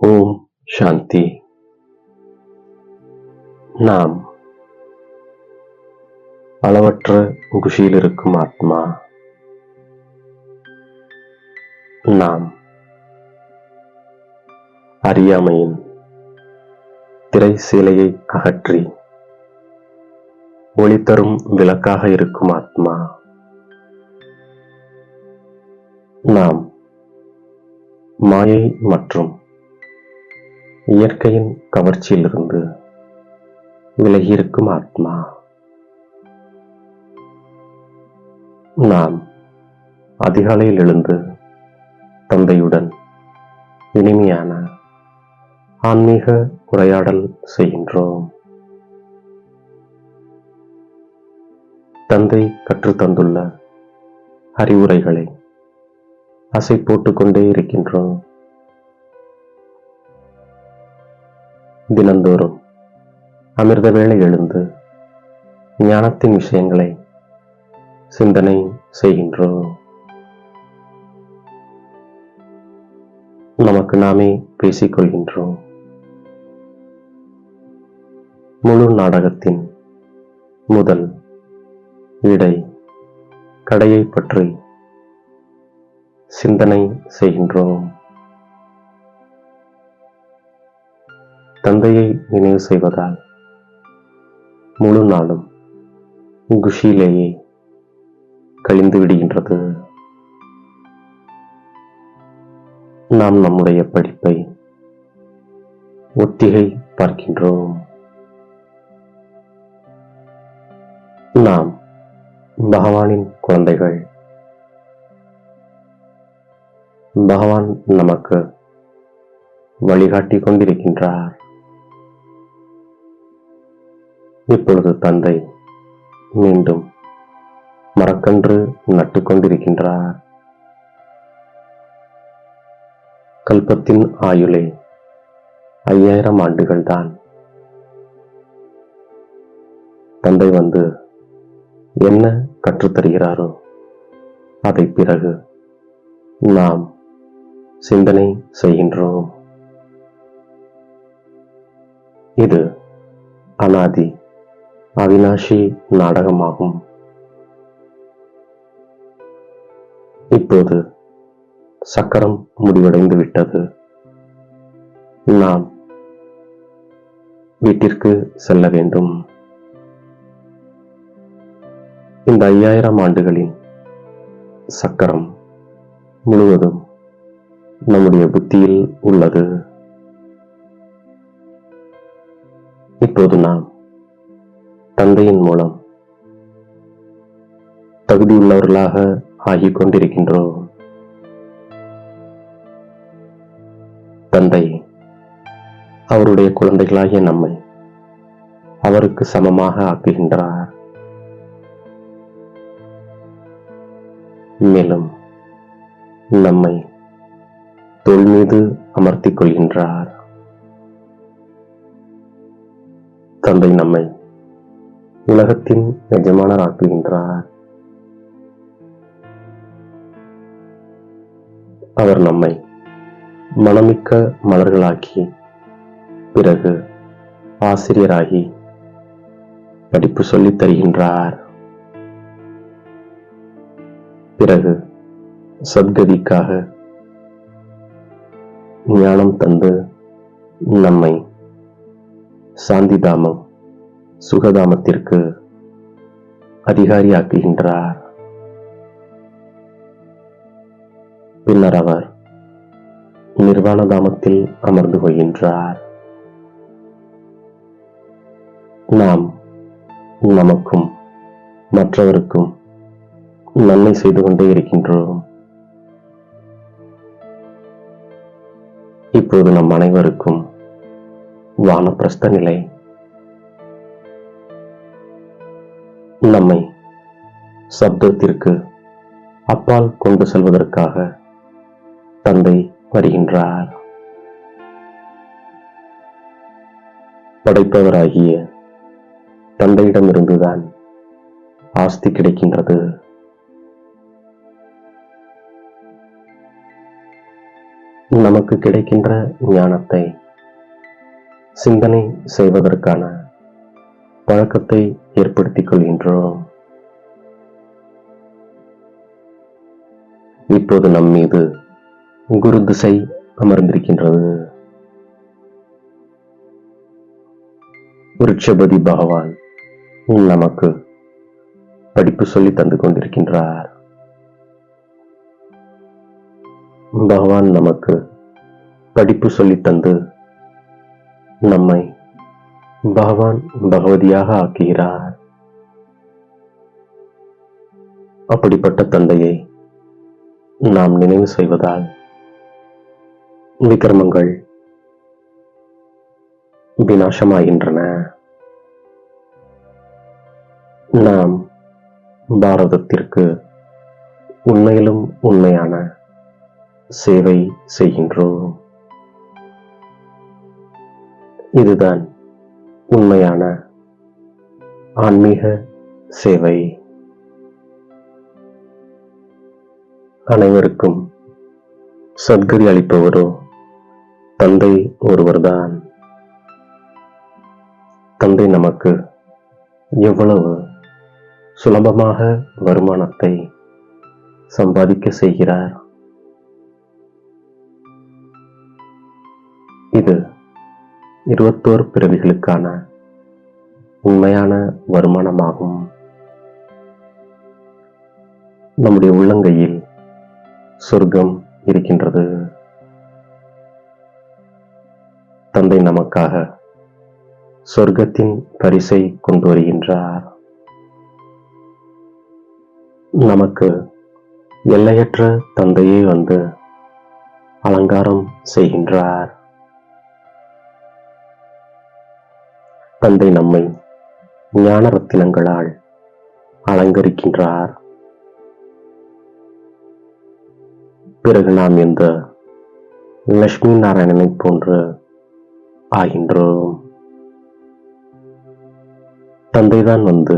ஓம் சாந்தி. நாம் அளவற்ற குஷியில் இருக்கும் ஆத்மா. நாம் அறியாமையின் திரை சீலையை அகற்றி ஒளி தரும் விளக்காக இருக்கும் ஆத்மா. நாம் மாயை மற்றும் இயற்கையின் கவர்ச்சியிலிருந்து விலகியிருக்கும் ஆத்மா. நாம் அதிகாலையில் எழுந்து தந்தையுடன் இனிமையான ஆன்மீக உரையாடல் செய்கின்றோம். தந்தை கற்றுத்தந்துள்ள அறிவுரைகளை அசை போட்டுக் கொண்டே இருக்கின்றோம். தினந்தோறும் அமிர்த வேளை எழுந்து ஞானத்தின் விஷயங்களை சிந்தனை செய்கின்றோம். நமக்கு நாமே பேசிக்கொள்கின்றோம். முழு நாடகத்தின் முதல் இடை கடையை பற்றி சிந்தனை செய்கின்றோம். தந்தையை நினைவு செய்வதால் முழு நாளும் குஷியிலேயே கழிந்து விடுகின்றது. நாம் நம்முடைய படிப்பை ஒத்திகை பார்க்கின்றோம். நாம் பகவானின் குழந்தைகள். பகவான் நமக்கு வழிகாட்டிக் கொண்டிருக்கின்றார். இப்பொழுது தந்தை மீண்டும் மரக்கன்று நட்டுக் கொண்டிருக்கின்றார். கல்பத்தின் ஆயுளே 5000 ஆண்டுகள் தான். தந்தை வந்து என்ன கற்றுத்தருகிறாரோ அதை பிறகு நாம் சிந்தனை செய்கின்றோம். இது அனாதி அவினாஷி நாடகமாகும். இப்போது சக்கரம் முடிவடைந்து விட்டது. நாம் வீட்டிற்கு செல்ல வேண்டும். இந்த 5000 ஆண்டுகளின் சக்கரம் முழுவதும் நம்முடைய புத்தியில் உள்ளது. இப்போது நாம் தந்தையின் மூலம் தகுதியுள்ளவர்களாக ஆகிக் கொண்டிருக்கின்றோம். தந்தை அவருடைய குழந்தைகளாகிய நம்மை அவருக்கு சமமாக ஆக்குகின்றார். மேலும் நம்மை தோள் மீது அமர்த்திக் கொள்கின்றார். தந்தை நம்மை உலகத்தின் எஜமானர் ஆக்குகின்றார். அவர் நம்மை மனமிக்க மலர்களாக்கி பிறகு ஆசிரியராகி படிப்பு சொல்லித் தருகின்றார். பிறகு சத்கதிக்காக ஞானம் தந்து நம்மை சாந்திதாமம் சுகதாமத்திற்கு அதிகாரியாக்குகின்றார். பின்னர் அவர் நிர்வாணதாமத்தில் அமர்ந்து கொள்கின்றார். நாம் நமக்கும் மற்றவருக்கும் நன்மை செய்து கொண்டே இருக்கின்றோம். இப்போது நம் அனைவருக்கும் வானப்பிரஸ்த நிலை. நம்மை சப்தத்திற்கு அப்பால் கொண்டு செல்வதற்காக தந்தை வருகின்றார். படைப்பவராகிய தந்தையிடமிருந்துதான் ஆஸ்தி கிடைக்கின்றது. நமக்கு கிடைக்கின்ற ஞானத்தை சிந்தனை செய்வதற்கான பழக்கத்தை ஏற்படுத்திக் கொள்கின்றோம். இப்போது நம் மீது குரு திசை அமர்ந்திருக்கின்றது. விருட்சபதி பகவான் நமக்கு படிப்பு சொல்லி தந்து கொண்டிருக்கின்றார். பகவான் நமக்கு படிப்பு சொல்லி தந்து நம்மை பகவான் பகவதியாக ஆக்குகிறார். அப்படிப்பட்ட தந்தையை நாம் நினைவு செய்வதால் விக்ரமங்கள் விநாசமாகின்றன. நாம் பாரதத்திற்கு உண்மையிலும் உண்மையான சேவை செய்கின்றோம். இதுதான் உண்மையான ஆன்மீக சேவை. அனைவருக்கும் சத்கதி அளிப்பவரோ தந்தை ஒருவர்தான். தந்தை நமக்கு எவ்வளவு சுலபமாக வருமானத்தை சம்பாதிக்க செய்கிறார். இது 21 பிறவிகளுக்கான உண்மையான வருமானமாகும். நம்முடைய உள்ளங்கையில் சொர்க்கம் இருக்கின்றது. தந்தை நமக்காக சொர்க்கத்தின் பரிசை கொண்டு வருகின்றார். நமக்கு எல்லையற்ற தந்தையே வந்து அலங்காரம் செய்கின்றார். தந்தை நம்மை ஞான ரத்தினங்களால் அலங்கரிக்கின்றார். பிறகு நாம் இந்த லட்சுமி நாராயணனை போன்று ஆகின்றோம். தந்தைதான் வந்து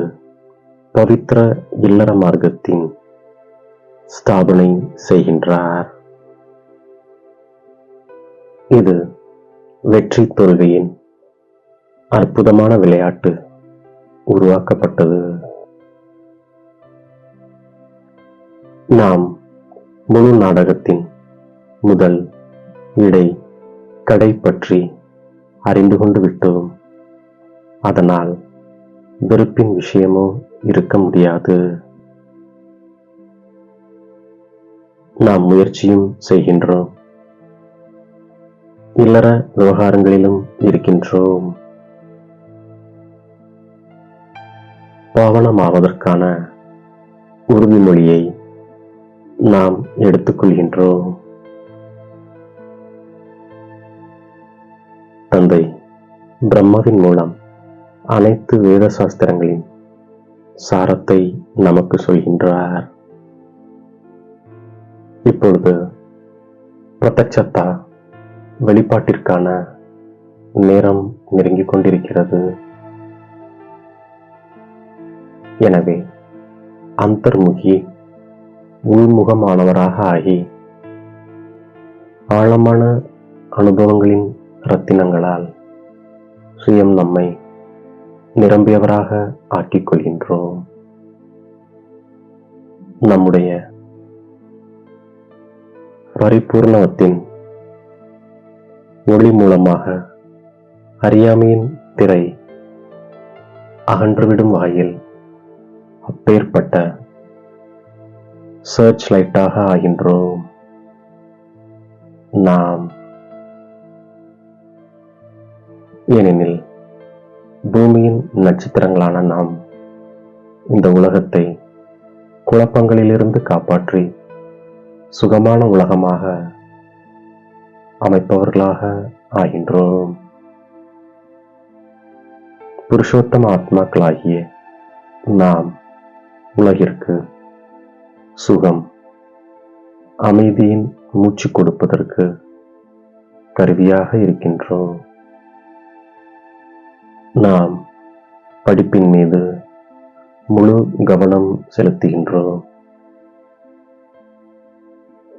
பவித்திர இல்லற மார்க்கத்தின் ஸ்தாபனை செய்கின்றார். இது வெற்றி தோல்வியின் அற்புதமான விளையாட்டு உருவாக்கப்பட்டது. நாம் முழு நாடகத்தின் முதல் இடை கடை பற்றி அறிந்து கொண்டு விட்டோம். அதனால் வெறுப்பின் விஷயமோ இருக்க முடியாது. நாம் முயற்சியும் செய்கின்றோம். இல்லற விவகாரங்களிலும் இருக்கின்றோம். பாவனமாவதற்கான உறுதிமொழியை நாம் எடுத்துக்கொள்கின்றோம். தந்தை பிரம்மாவின் மூலம் அனைத்து வேத சாஸ்திரங்களின் சாரத்தை நமக்கு சொல்கின்றார். இப்பொழுது பிரத்யட்சத்தா வெளிப்பாட்டிற்கான நேரம் நெருங்கிக் கொண்டிருக்கிறது. எனவே அந்தர்முகி உள்முகமானவராக ஆகி ஆழமான அனுபவங்களின் ரத்தினங்களால் சுயம் நம்மை நிரம்பியவராக ஆக்கிக் கொள்கின்றோம். நம்முடைய பரிபூர்ணத்தின் ஒளி மூலமாக அறியாமையின் திரை அகன்றுவிடும் வகையில் அப்பேற்பட்ட சர்ச் லைட்டாக ஆகின்றோம். நாம் ஏனெனில் பூமியின் நட்சத்திரங்களான நாம் இந்த உலகத்தை குழப்பங்களிலிருந்து காப்பாற்றி சுகமான உலகமாக அமைப்பவர்களாக ஆகின்றோம். புருஷோத்தம ஆத்மாக்களாகிய நாம் உலகிற்கு சுகம் அமைதியின் மூச்சு கொடுப்பதற்கு கருவியாக இருக்கின்றோம். நாம் படிப்பின் மீது முழு கவனம் செலுத்துகின்றோம்.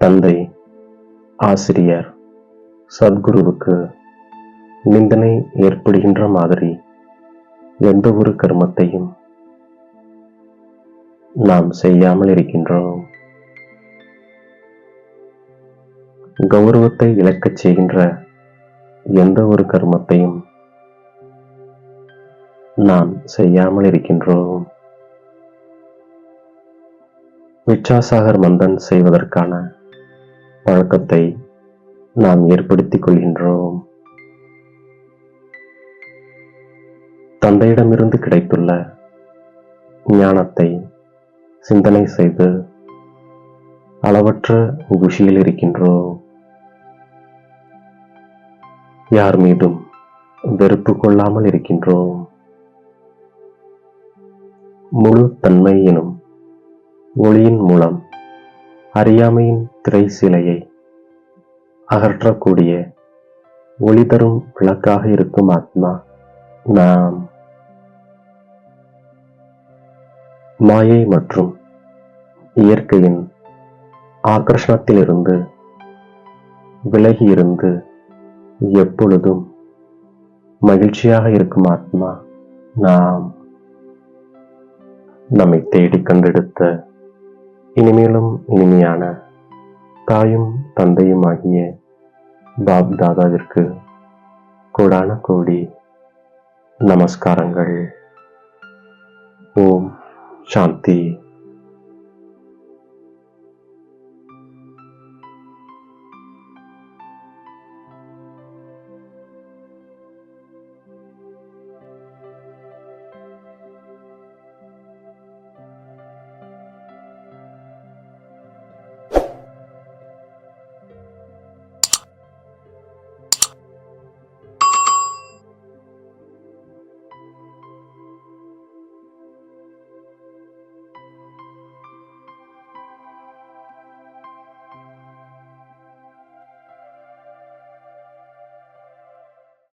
தந்தை ஆசிரியர் சத்குருவுக்கு நிந்தனை ஏற்படுகின்ற மாதிரி எந்த ஒரு கர்மத்தையும் நாம் செய்யாமல் இருக்கின்றோம். கௌரவத்தை இழக்கச் செய்கின்ற எந்த ஒரு கர்மத்தையும் நாம் செய்யாமல் இருக்கின்றோம். வித்யாசாகர் மந்தன் செய்வதற்கான பழக்கத்தை நாம் ஏற்படுத்திக் கொள்கின்றோம். தந்தையிடமிருந்து கிடைத்துள்ள ஞானத்தை சிந்தனை செய்து அளவற்ற குஷியில் இருக்கின்றோம். யார் மீதும் வெறுப்பு கொள்ளாமல் இருக்கின்றோம். முழு தன்மை எனும் ஒளியின் மூலம் அறியாமையின் திரை சிலையை அகற்றக்கூடிய ஒளி தரும் விளக்காக இருக்கும் ஆத்மா நாம். மாயை மற்றும் இயற்கையின் ஆகர்ஷணத்திலிருந்து விலகியிருந்து எப்பொழுதும் மகிழ்ச்சியாக இருக்கும் ஆத்மா நாம். நம்மை தேடி கண்டெடுத்த இனிமேலும் இனிமையான தாயும் தந்தையும் ஆகிய பாப் தாதாவிற்கு கோடான கோடி நமஸ்காரங்கள். ஓம் சாந்தி.